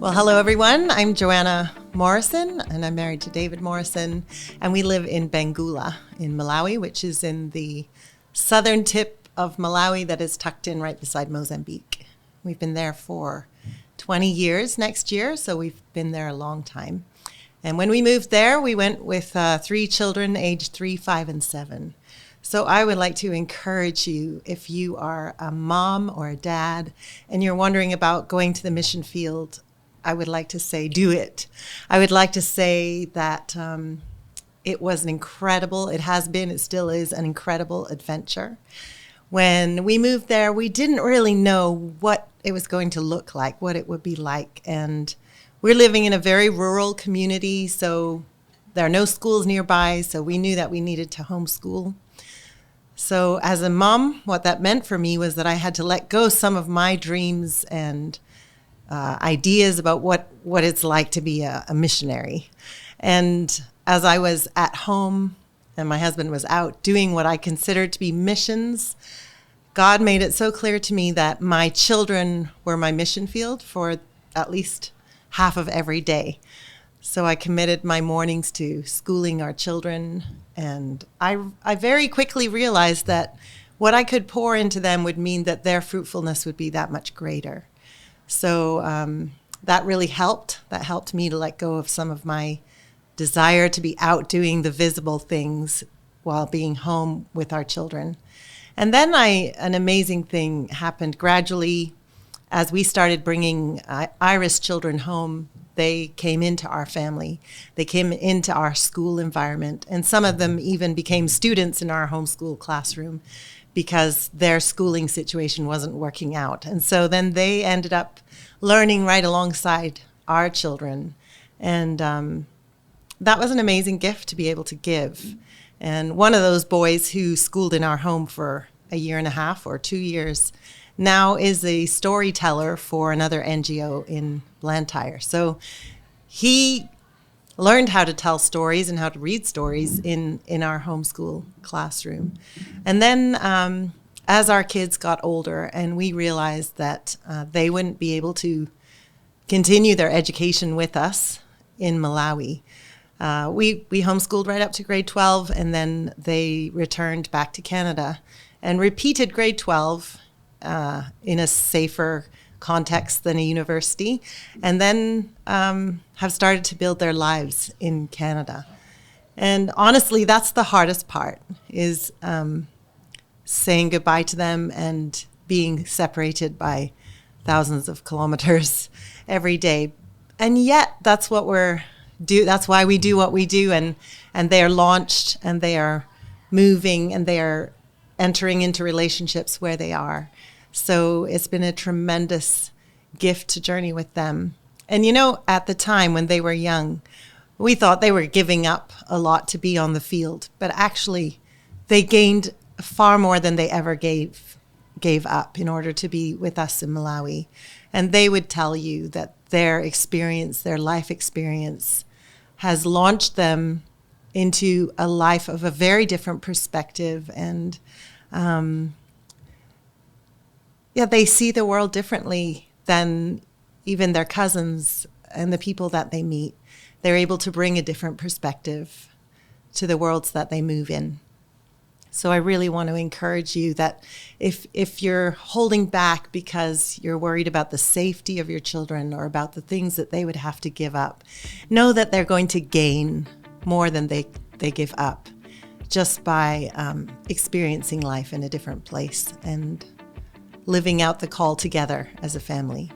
Well, hello everyone. I'm Joanna Morrison and I'm married to David Morrison, and we live in Bangula in Malawi, which is in the southern tip of Malawi that is tucked in right beside Mozambique. We've been there for 20 years next year, so we've been there a long time. And when we moved there, we went with 3 children aged 3, 5, and 7. So I would like to encourage you, if you are a mom or a dad and you're wondering about going to the mission field, I would like to say, do it. I would like to say that it was it has been, it still is an incredible adventure. When we moved there, we didn't really know what it was going to look like, what it would be like. And we're living in a very rural community, so there are no schools nearby, so we knew that we needed to homeschool. So as a mom, what that meant for me was that I had to let go some of my dreams and ideas about what it's like to be a missionary. And as I was at home and my husband was out doing what I considered to be missions, God made it so clear to me that my children were my mission field for at least half of every day. So I committed my mornings to schooling our children, and I very quickly realized that what I could pour into them would mean that their fruitfulness would be that much greater. So that really helped. That helped me to let go of some of my desire to be out doing the visible things while being home with our children. And then an amazing thing happened gradually as we started bringing Irish children home. They came into our family. They came into our school environment. And some of them even became students in our homeschool classroom because their schooling situation wasn't working out. And so then they ended up learning right alongside our children. And that was an amazing gift to be able to give. And one of those boys who schooled in our home for a year and a half or 2 years now is a storyteller for another NGO in Blantyre. So he learned how to tell stories and how to read stories in our homeschool classroom. And then as our kids got older and we realized that they wouldn't be able to continue their education with us in Malawi, we homeschooled right up to grade 12, and then they returned back to Canada and repeated grade 12 in a safer context than a university, and then have started to build their lives in Canada. And honestly, that's the hardest part, is saying goodbye to them and being separated by thousands of kilometers every day. And yet that's what that's why we do what we do, and they are launched and they are moving and they are entering into relationships where they are. So it's been a tremendous gift to journey with them. And at the time when they were young, we thought they were giving up a lot to be on the field, but actually they gained far more than they ever gave up in order to be with us in Malawi. And they would tell you that their experience, their life experience, has launched them into a life of a very different perspective, and they see the world differently than even their cousins and the people that they meet. They're able to bring a different perspective to the worlds that they move in. So I really want to encourage you that if you're holding back because you're worried about the safety of your children or about the things that they would have to give up, know that they're going to gain more than they give up just by experiencing life in a different place and living out the call together as a family.